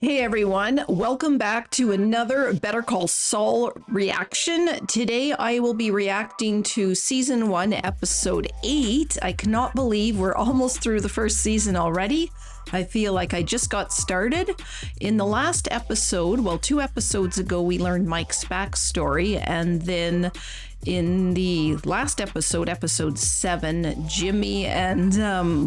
Hey everyone, welcome back to another Better Call Saul reaction. Today I will be reacting to Season 1, Episode 8. I cannot believe we're almost through the first season already. I feel like I just got started. In the last episode, well, 2 episodes ago, we learned Mike's backstory, and then in the last episode, episode 7, Jimmy and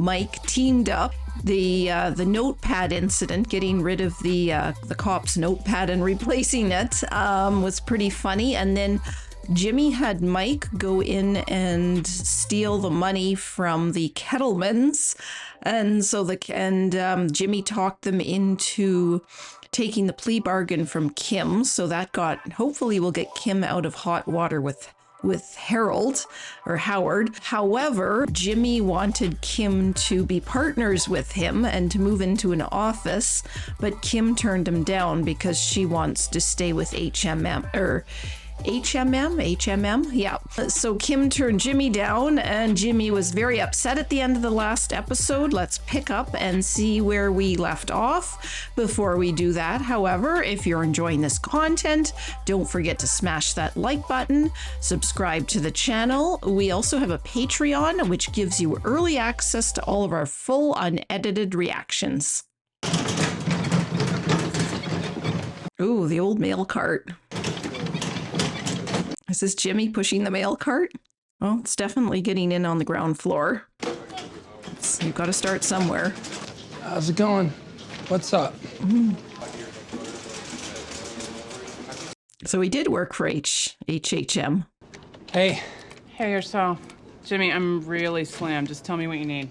Mike teamed up. The notepad incident, getting rid of the cop's notepad and replacing it, was pretty funny. And then Jimmy had Mike go in and steal the money from the Kettlemans, and so Jimmy talked them into taking the plea bargain from Kim. So that hopefully will get Kim out of hot water with Harold or Howard. However, Jimmy wanted Kim to be partners with him and to move into an office, but Kim turned him down because she wants to stay with HMM? Yeah. So Kim turned Jimmy down, and Jimmy was very upset at the end of the last episode. Let's pick up and see where we left off. Before we do that, however, if you're enjoying this content, don't forget to smash that like button, subscribe to the channel. We also have a Patreon, which gives you early access to all of our full unedited reactions. Ooh, the old mail cart. Is this Jimmy pushing the mail cart? Well, it's definitely getting in on the ground floor. You've got to start somewhere. How's it going? What's up? So he did work for HHM. Hey. Hey, yourself. Jimmy, I'm really slammed. Just tell me what you need.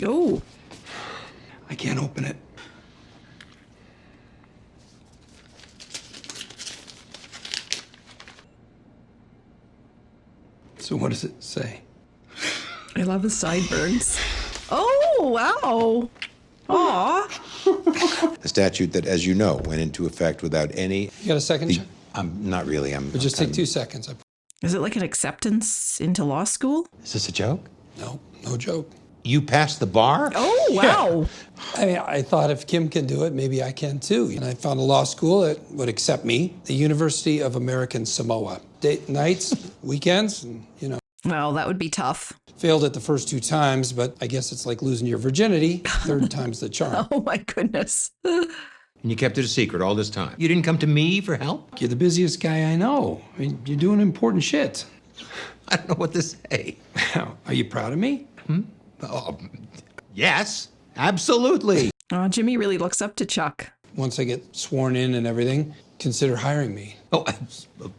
Oh. I can't open it. So what does it say? I love his sideburns. Oh, wow. Aw. A statute that, as you know, went into effect without any... You got a second? Not really. But just take 2 seconds. Is it like an acceptance into law school? Is this a joke? No, no joke. You passed the bar? Oh, wow. I thought if Kim can do it, maybe I can too. And I found a law school that would accept me, the University of American Samoa. Nights, weekends, and, you know. Well, that would be tough. Failed it the first 2 times, but I guess it's like losing your virginity. 3rd time's the charm. Oh, my goodness. And you kept it a secret all this time. You didn't come to me for help? You're the busiest guy I know. I mean, you're doing important shit. I don't know what to say. Are you proud of me? Oh, yes, absolutely. Oh, Jimmy really looks up to Chuck. Once I get sworn in and everything, consider hiring me. Oh,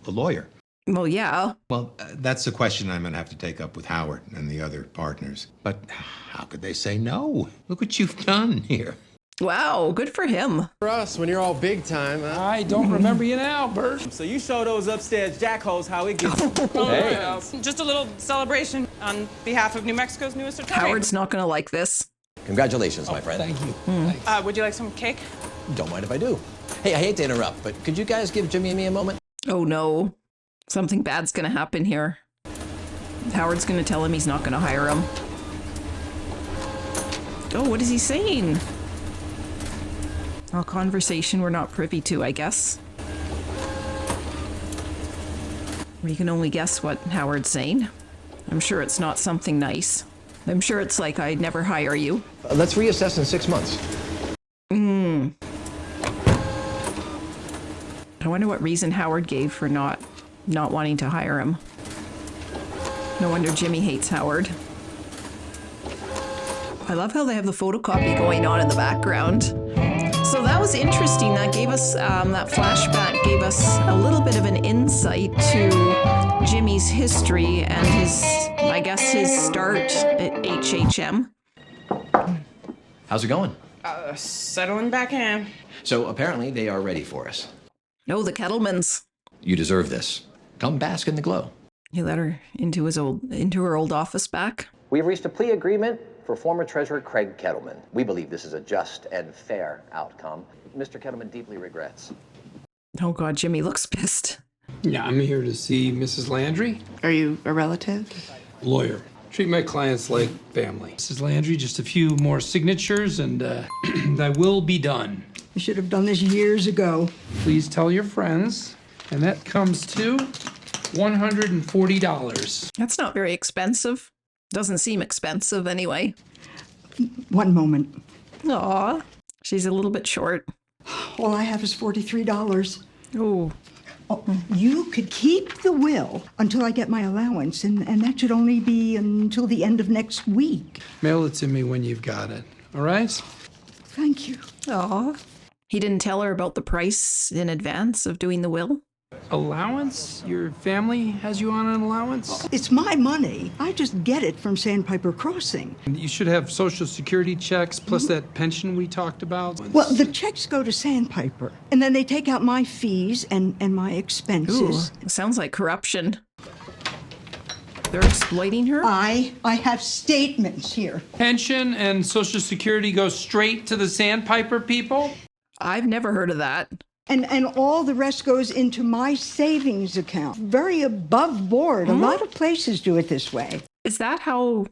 a lawyer. Well, yeah. Well, that's a question I'm going to have to take up with Howard and the other partners. But how could they say no? Look what you've done here. Wow, good for him. For us, when you're all big time, huh? I don't remember you now, Bert. So you show those upstairs jackholes how it gets. Hey. Just a little celebration on behalf of New Mexico's newest attorney. Howard's not going to like this. Congratulations, my friend. Thank you. Thanks. Would you like some cake? Don't mind if I do. Hey, I hate to interrupt, but could you guys give Jimmy and me a moment? Oh, no. Something bad's going to happen here. Howard's going to tell him he's not going to hire him. Oh, what is he saying? A conversation we're not privy to, I guess. We can only guess what Howard's saying. I'm sure it's not something nice. I'm sure it's like, I'd never hire you. Let's reassess in 6 months. I wonder what reason Howard gave for not wanting to hire him. No wonder Jimmy hates Howard. I love how they have the photocopy going on in the background. So that was interesting. That gave us, that flashback gave us a little bit of an insight to Jimmy's history and his start at HHM. How's it going? Settling back in. So apparently they are ready for us. Oh, the Kettlemans. You deserve this. Come bask in the glow. He let her into her old office back. We have reached a plea agreement for former Treasurer Craig Kettleman. We believe this is a just and fair outcome. Mr. Kettleman deeply regrets. Oh God, Jimmy looks pissed. Yeah, I'm here to see Mrs. Landry. Are you a relative? Lawyer. Treat my clients like family. Mrs. Landry, just a few more signatures and I will be done. I should have done this years ago. Please tell your friends. And that comes to $140. That's not very expensive. Doesn't seem expensive anyway. One moment. Aw, she's a little bit short. All I have is $43. Oh, Oh, you could keep the will until I get my allowance, and that should only be until the end of next week. Mail it to me when you've got it. All right? Thank you. aw. He didn't tell her about the price in advance of doing the will? Allowance? Your family has you on an allowance? It's my money. I just get it from Sandpiper Crossing. You should have Social Security checks plus that pension we talked about. Well, the checks go to Sandpiper, and then they take out my fees and my Ooh, expenses. sounds like corruption. They're exploiting her? I have statements here. Pension and Social Security go straight to the Sandpiper people? I've never heard of that. And all the rest goes into my savings account. Very above board. A lot of places do it this way. Is that how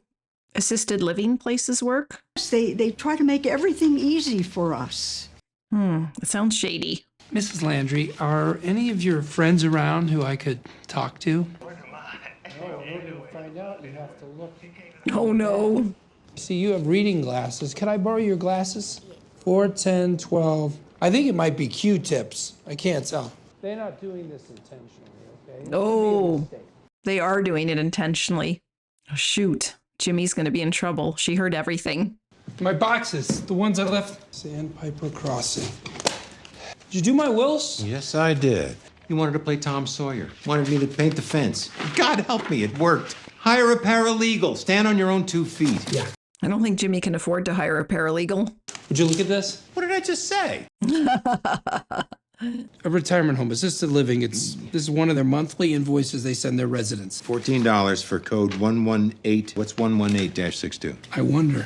assisted living places work? They try to make everything easy for us. It sounds shady. Mrs. Landry, are any of your friends around who I could talk to? Oh no. See, you have reading glasses. Can I borrow your glasses? 4, 10, 12. I think it might be Q-tips. I can't tell. They're not doing this intentionally, okay? Oh, they are doing it intentionally. Oh, shoot. Jimmy's going to be in trouble. She heard everything. My boxes, the ones I left. Sandpiper Crossing. Did you do my wills? Yes, I did. You wanted to play Tom Sawyer. Wanted me to paint the fence. God help me, it worked. Hire a paralegal. Stand on your own 2 feet. Yeah. I don't think Jimmy can afford to hire a paralegal. Would you look at this? What did I just say? A retirement home, assisted living. This is one of their monthly invoices they send their residents. $14 for code 118. What's 118-62? I wonder.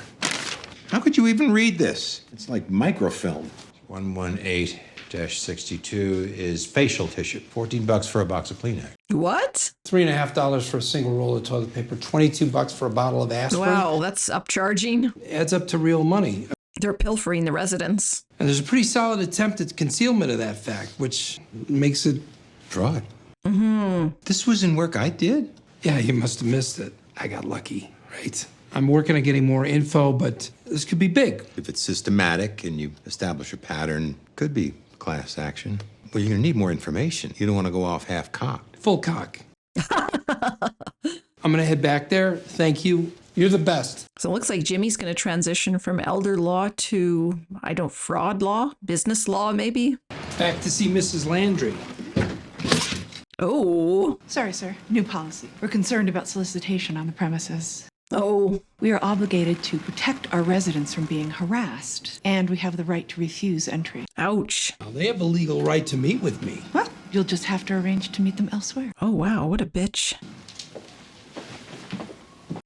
How could you even read this? It's like microfilm. 118-62 is facial tissue. $14 for a box of Kleenex. What? $3.50 for a single roll of toilet paper. $22 for a bottle of aspirin. Wow, that's upcharging. Adds up to real money. They're pilfering the residents. And there's a pretty solid attempt at concealment of that fact, which makes it Fraud. Mm-hmm. This was in work I did? Yeah, you must have missed it. I got lucky, right? I'm working on getting more info, but this could be big. If it's systematic and you establish a pattern, could be class action. Well, you're gonna need more information. You don't want to go off half-cocked. Full cock. I'm gonna head back there. Thank you. You're the best. So it looks like Jimmy's going to transition from elder law to, fraud law, business law, maybe. Back to see Mrs. Landry. Oh, Sorry, sir. New policy. We're concerned about solicitation on the premises. oh, We are obligated to protect our residents from being harassed, and we have the right to refuse entry. ouch. Now, they have a legal right to meet with me. Well, you'll just have to arrange to meet them elsewhere. Oh, wow, what a bitch.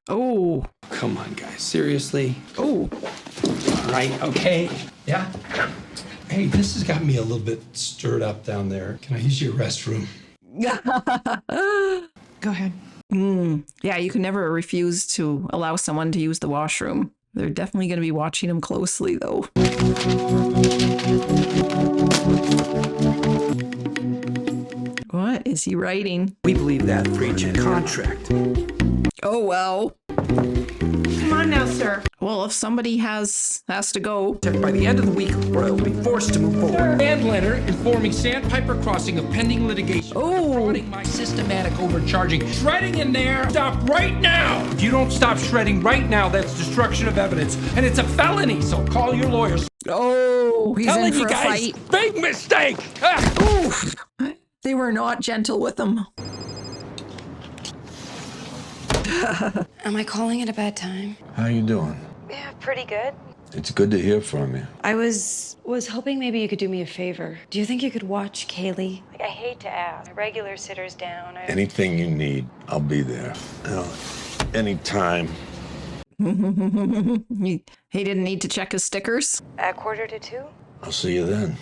Oh, Come on, guys. Seriously? oh, All right, okay. Yeah? Hey, this has got me a little bit stirred up down there. Can I use your restroom? Go ahead. yeah, you can never refuse to allow someone to use the washroom. They're definitely going to be watching him closely, though. What is he writing? We believe that breach of contract. Oh, well. Come on now, sir. Well, if somebody has to go. By the end of the week, or they'll be forced to move forward. And letter informing Sandpiper Crossing of pending litigation. Oh. Defrauding my systematic overcharging. Shredding in there. Stop right now. If you don't stop shredding right now, that's destruction of evidence. And it's a felony, so call your lawyers. Oh, he's Telling in for you a guys, fight. big mistake. Ah. Oof. They were not gentle with him. Am I calling at a bad time? How you doing? Yeah, pretty good. It's good to hear from you. I was hoping maybe you could do me a favor. Do you think you could watch Kaylee? I hate to ask. My regular sitter's down. Anything you need, I'll be there. Anytime. He didn't need to check his stickers. At 1:45? I'll see you then.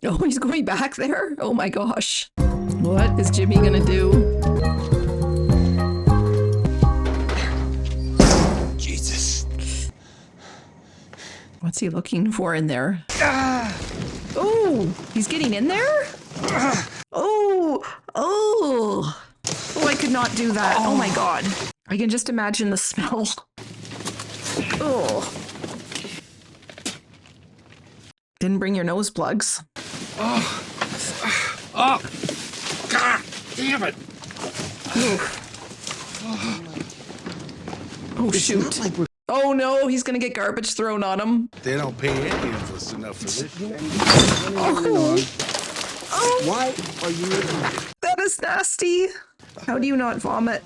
Oh, he's going back there? Oh my gosh. What is Jimmy gonna do? Jesus. What's he looking for in there? Oh, he's getting in there? Oh, oh. Oh, I could not do that. Oh my God. I can just imagine the smell. Oh. Didn't bring your nose plugs. Oh, God damn it. Oh, shoot. Oh no, he's gonna get garbage thrown on him. They don't pay any of us enough for this. Oh, Why are you that is nasty. How do you not vomit?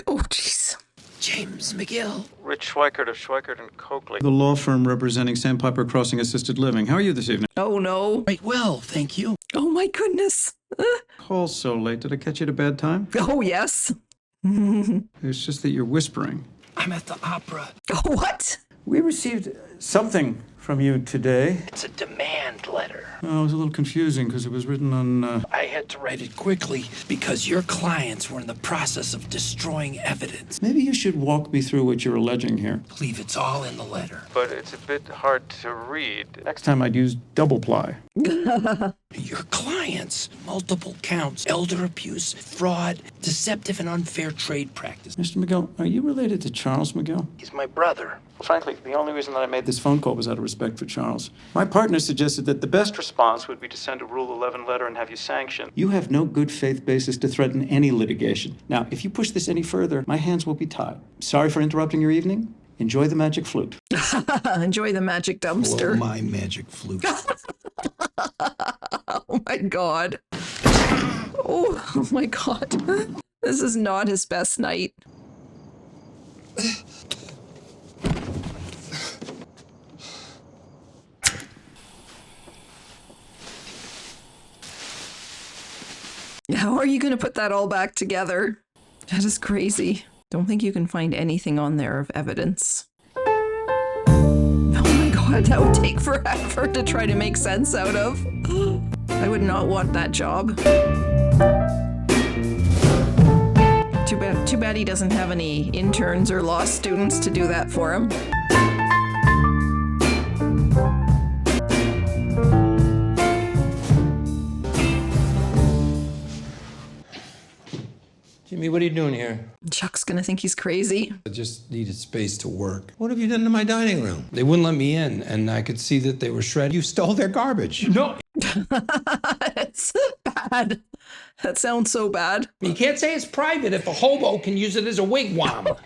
Oh, jeez. James McGill. Rich Schweikert of Schweikert and Coakley. The law firm representing Sandpiper Crossing Assisted Living. How are you this evening? Oh no. Right, well, thank you. Oh my goodness. Call's so late. Did I catch you at a bad time? Oh yes. It's just that you're whispering. I'm at the opera. Oh, what? We received something from you today. It's a demand letter. Oh, it was a little confusing because it was written on... I had to write it quickly because your clients were in the process of destroying evidence. Maybe you should walk me through what you're alleging here. I believe it's all in the letter. But it's a bit hard to read. Next time I'd use double ply. Your clients, multiple counts, elder abuse, fraud, deceptive and unfair trade practice. Mr. McGill, are you related to Charles McGill? He's my brother. Frankly, the only reason that I made This phone call was out of respect for Charles. My partner suggested that the best response would be to send a Rule 11 letter and have you sanctioned. You have no good faith basis to threaten any litigation. Now, if you push this any further, my hands will be tied. Sorry for interrupting your evening. Enjoy the magic flute. Enjoy the magic dumpster. Oh, my magic flute. Oh my God. Oh my God. This is not his best night. How are you going to put that all back together? That is crazy. Don't think you can find anything on there of evidence. Oh my God, that would take forever to try to make sense out of. I would not want that job. Too bad he doesn't have any interns or law students to do that for him. Jimmy, what are you doing here? Chuck's gonna think he's crazy. I just needed space to work. What have you done to my dining room? They wouldn't let me in, and I could see that they were shredded. You stole their garbage. No. It's bad. That sounds so bad. You can't say it's private if a hobo can use it as a wigwam.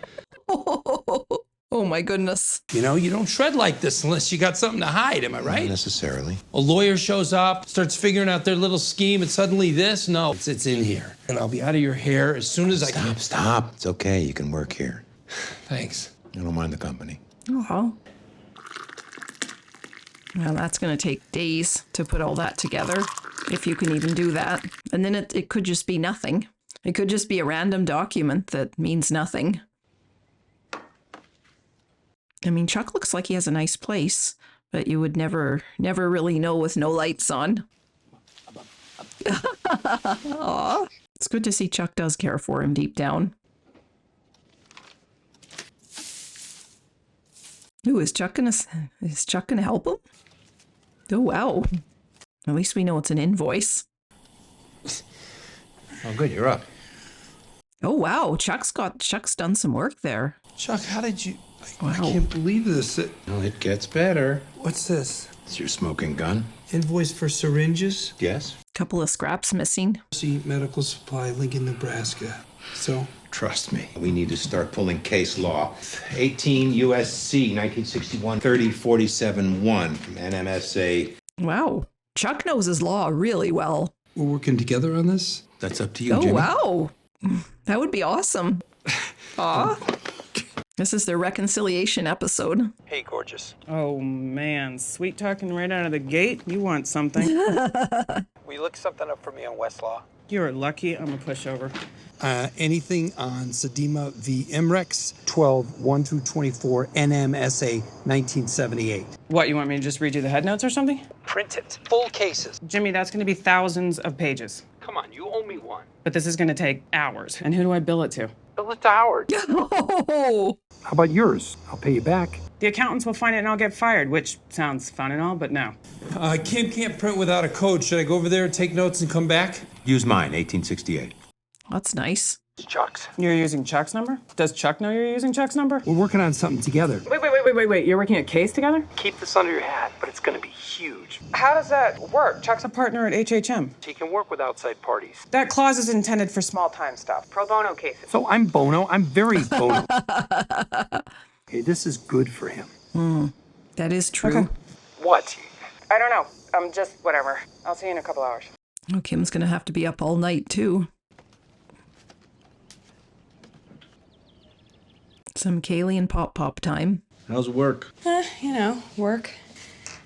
Oh my goodness. You know, you don't shred like this unless you got something to hide, am I right? Not necessarily. A lawyer shows up, starts figuring out their little scheme, and suddenly this? No, it's in here. And I'll be out of your hair as soon as I can. Stop. It's okay. You can work here. Thanks. I don't mind the company. Oh. Well, that's going to take days to put all that together, if you can even do that. And then it could just be nothing. It could just be a random document that means nothing. I mean, Chuck looks like he has a nice place, but you would never really know with no lights on. Aw. It's good to see Chuck does care for him deep down. Ooh, is Chuck gonna help him? Oh wow. At least we know it's an invoice. Oh, good. You're up. Oh wow, Chuck's done some work there. Chuck, how did you... Wow. I can't believe this. Well, it gets better. What's this? It's your smoking gun. Invoice for syringes? Yes. Couple of scraps missing. See, medical supply, Lincoln, Nebraska. So? Trust me, we need to start pulling case law. 18 U.S.C. 1961 3047-1 from NMSA. Wow, Chuck knows his law really well. We're working together on this? That's up to you, Oh Jimmy. wow, that would be awesome. Aw. This is the reconciliation episode. Hey, gorgeous. Oh, man. Sweet talking right out of the gate? You want something. Will you look something up for me on Westlaw? You're lucky. I'm a pushover. Anything on Sedema v. Imrex, 12-1-24, NMSA 1978. What, you want me to just read you the head notes or something? Print it. Full cases. Jimmy, that's going to be thousands of pages. Come on, you owe me one. But this is going to take hours. And who do I bill it to? Bill it to Howard. Oh, How about yours? I'll pay you back. The accountants will find it and I'll get fired, which sounds fun and all, but no. Kim can't print without a code. Should I go over there and take notes and come back? Use mine, 1868. that's nice. It's Chuck's. You're using Chuck's number? Does Chuck know you're using Chuck's number? We're working on something together. Wait. You're working a case together? Keep this under your hat, but it's gonna be huge. How does that work? Chuck's a partner at HHM. He can work with outside parties. That clause is intended for small time stuff. Pro bono cases. So I'm Bono. I'm very Bono. Okay, this is good for him. That is true. Okay. What? I don't know. Just whatever. I'll see you in a couple hours. Oh, Kim's gonna have to be up all night too. Some Kaylee and Pop time. How's work? Work.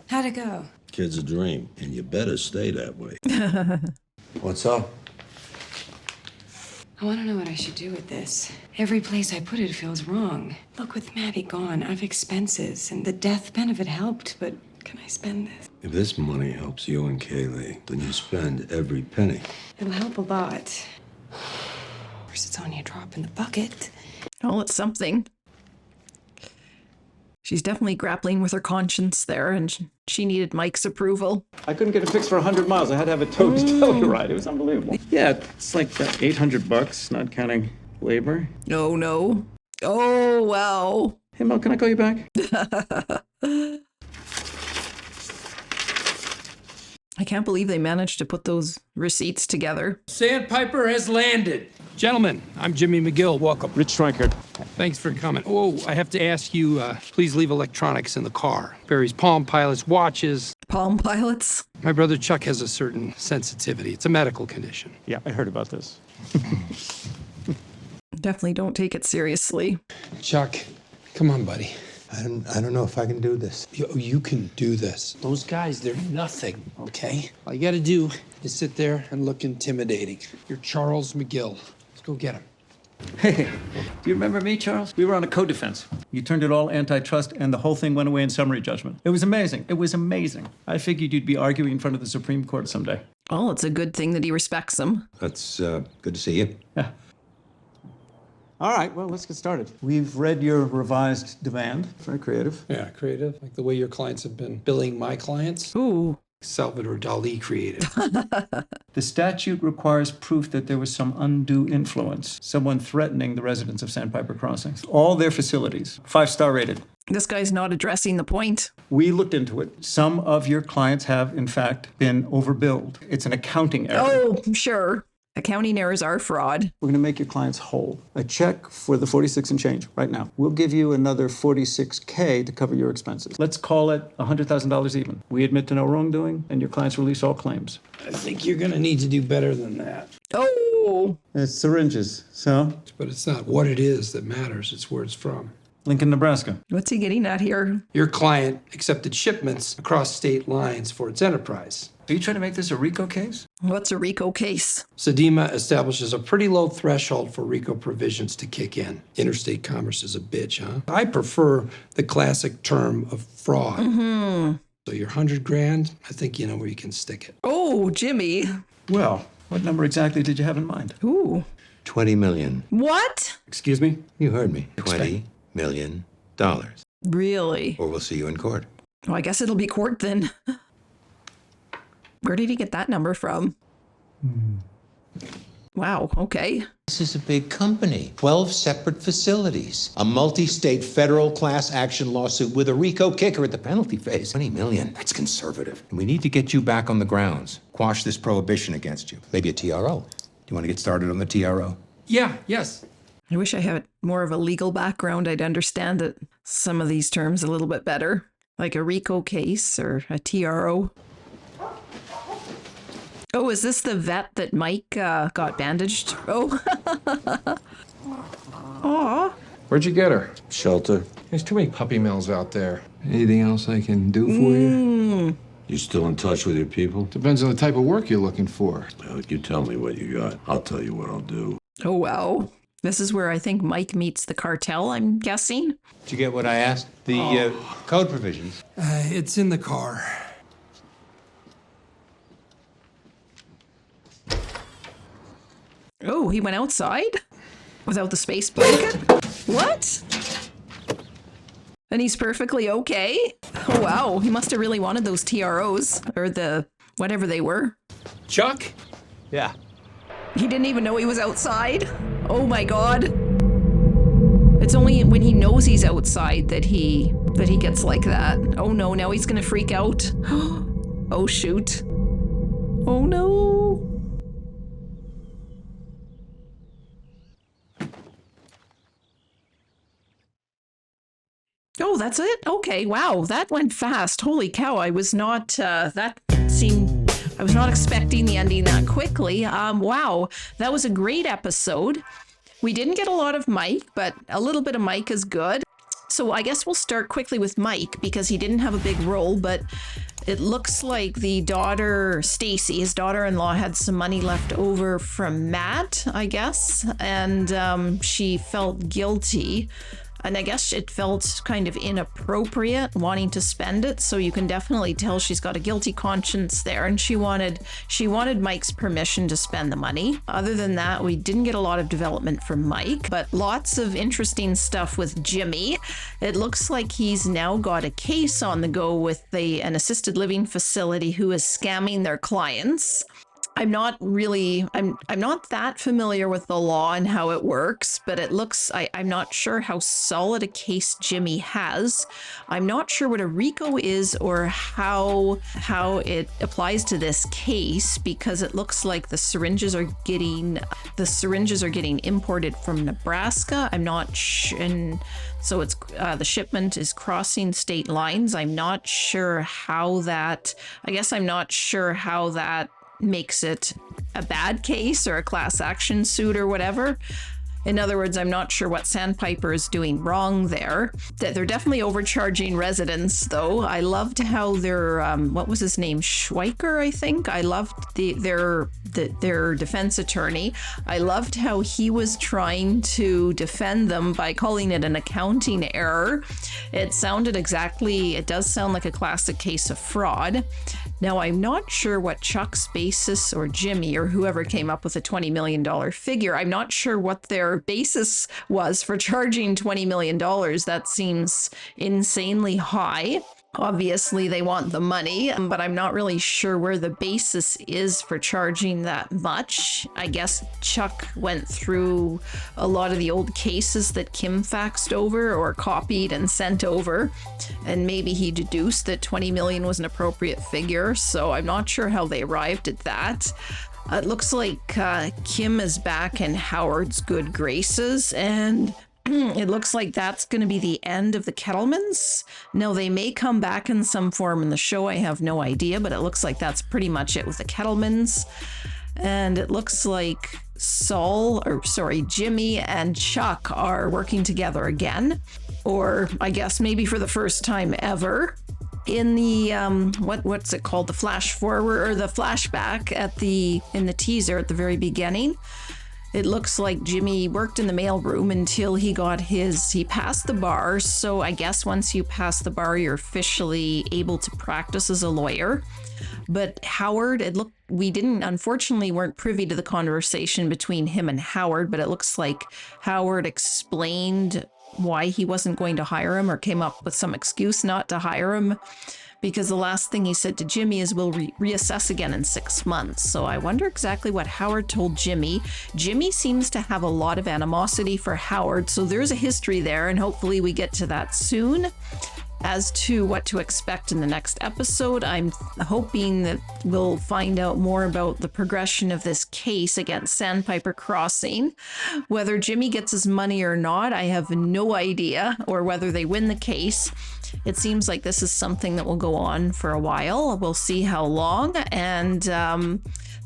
How'd it go? Kid's a dream, and you better stay that way. What's up? I want to know what I should do with this. Every place I put it feels wrong. Look, with Maddie gone, I've expenses, and the death benefit helped, but can I spend this? If this money helps you and Kaylee, then you spend every penny. It'll help a lot. Of course, it's only a drop in the bucket. Oh, it's something. She's definitely grappling with her conscience there, and she needed Mike's approval. I couldn't get it fixed for 100 miles. I had to have it towed to Telluride. It was unbelievable. Yeah, it's like $800, not counting labor. Oh, no. Oh, wow. Hey, Mel, can I call you back? I can't believe they managed to put those receipts together. Sandpiper has landed. Gentlemen, I'm Jimmy McGill. Welcome. Rich Stryker. Thanks for coming. Oh, I have to ask you, please leave electronics in the car. Barry's Palm Pilots, watches. Palm Pilots? My brother Chuck has a certain sensitivity. It's a medical condition. Yeah, I heard about this. Definitely don't take it seriously. Chuck, come on, buddy. I don't know if I can do this. You can do this. Those guys, they're nothing, okay? All you gotta do is sit there and look intimidating. You're Charles McGill. Let's go get him. Hey, do you remember me, Charles? We were on a co-defense. You turned it all antitrust, and the whole thing went away in summary judgment. It was amazing. It was amazing. I figured you'd be arguing in front of the Supreme Court someday. Well, it's a good thing that he respects him. That's good to see you. Yeah. All right, well, let's get started. We've read your revised demand. Very creative. Yeah, creative. Like the way your clients have been billing my clients. Ooh. Salvador Dali creative. The statute requires proof that there was some undue influence, someone threatening the residents of Sandpiper Crossings. All their facilities, 5-star rated. This guy's not addressing the point. We looked into it. Some of your clients have, in fact, been overbilled. It's an accounting error. Oh, sure. Accounting errors are fraud. We're going to make your clients whole. A check for the 46 and change right now. We'll give you another $46K to cover your expenses. Let's call it $100,000 even. We admit to no wrongdoing, and your clients release all claims. I think you're gonna need to do better than that. Oh! It's syringes, so? But it's not what it is that matters, it's where it's from. Lincoln, Nebraska. What's he getting at here? Your client accepted shipments across state lines for its enterprise. Are you trying to make this a RICO case? What's a RICO case? Sedema establishes a pretty low threshold for RICO provisions to kick in. Interstate commerce is a bitch, huh? I prefer the classic term of fraud. Mm-hmm. So your $100,000, I think you know where you can stick it. Oh, Jimmy. Well, what number exactly did you have in mind? Ooh. 20 million. What? Excuse me? You heard me. $20 million. Really? Or we'll see you in court. Well, I guess it'll be court then. Where did he get that number from? Wow, okay. This is a big company. 12 separate facilities. A multi-state federal class action lawsuit with a RICO kicker at the penalty phase. 20 million. That's conservative. And we need to get you back on the grounds. Quash this prohibition against you. Maybe a TRO. Do you want to get started on the TRO? Yeah, yes. I wish I had more of a legal background. I'd understand that some of these terms a little bit better. Like a RICO case or a TRO. Oh, is this the vet that Mike got bandaged? Oh. Aw. Where'd you get her? Shelter. There's too many puppy mills out there. Anything else I can do for you? You still in touch with your people? Depends on the type of work you're looking for. Well, you tell me what you got. I'll tell you what I'll do. Oh, wow. This is where I think Mike meets the cartel, I'm guessing. Did you get what I asked? The code provisions. It's in the car. Oh, he went outside? Without the space blanket? What? And he's perfectly okay? Oh, wow. He must have really wanted those TROs, or the whatever they were. Chuck? Yeah. He didn't even know he was outside? Oh my god. It's only when he knows he's outside that he gets like that. Oh no, now he's gonna freak out. Oh shoot. Oh no. Oh, that's it? Okay, wow, that went fast. Holy cow, I was not, I was not expecting the ending that quickly. Wow, that was a great episode. We didn't get a lot of Mike, but a little bit of Mike is good. So I guess we'll start quickly with Mike because he didn't have a big role, but it looks like the daughter, Stacy, his daughter-in-law, had some money left over from Matt, I guess, and she felt guilty. And I guess it felt kind of inappropriate wanting to spend it. So you can definitely tell she's got a guilty conscience there. And she wanted Mike's permission to spend the money. Other than that, we didn't get a lot of development from Mike, but lots of interesting stuff with Jimmy. It looks like he's now got a case on the go with an assisted living facility who is scamming their clients. I'm not that familiar with the law and how it works, but it looks, I'm not sure how solid a case Jimmy has. I'm not sure what a RICO is or how it applies to this case, because it looks like the syringes are getting imported from Nebraska. I'm not sure, and so it's the shipment is crossing state lines. I'm not sure how that makes it a bad case or a class action suit or whatever. In other words, I'm not sure what Sandpiper is doing wrong there. They're definitely overcharging residents, though. I loved how their, what was his name? Schweiker, I think. I loved their defense attorney. I loved how he was trying to defend them by calling it an accounting error. It does sound like a classic case of fraud. Now, I'm not sure what Chuck's basis, or Jimmy, or whoever came up with a $20 million figure. I'm not sure what their basis was for charging $20 million. That seems insanely high. Obviously, they want the money, but I'm not really sure where the basis is for charging that much. I guess Chuck went through a lot of the old cases that Kim faxed over or copied and sent over, and maybe he deduced that 20 million was an appropriate figure, so I'm not sure how they arrived at that. It looks like Kim is back in Howard's good graces, and it looks like that's going to be the end of the Kettlemans. Now, they may come back in some form in the show. I have no idea, but it looks like that's pretty much it with the Kettlemans. And it looks like Jimmy and Chuck are working together again, or I guess maybe for the first time ever. In the what's it called, the flash forward or the flashback in the teaser at the very beginning, it looks like Jimmy worked in the mailroom until he passed the bar. So I guess once you pass the bar, you're officially able to practice as a lawyer. But Howard, unfortunately weren't privy to the conversation between him and Howard, but it looks like Howard explained why he wasn't going to hire him, or came up with some excuse not to hire him, because the last thing he said to Jimmy is, we'll reassess again in 6 months. So I wonder exactly what Howard told Jimmy. Jimmy seems to have a lot of animosity for Howard, so there's a history there, and hopefully we get to that soon. As to what to expect in the next episode, I'm hoping that we'll find out more about the progression of this case against Sandpiper Crossing. Whether Jimmy gets his money or not, I have no idea, or whether they win the case. It seems like this is something that will go on for a while. We'll see how long, and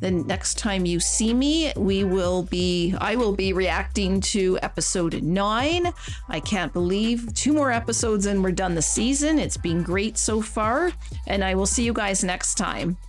the next time you see me, I will be reacting to episode 9. I can't believe 2 more episodes and we're done the season. It's been great so far, and I will see you guys next time.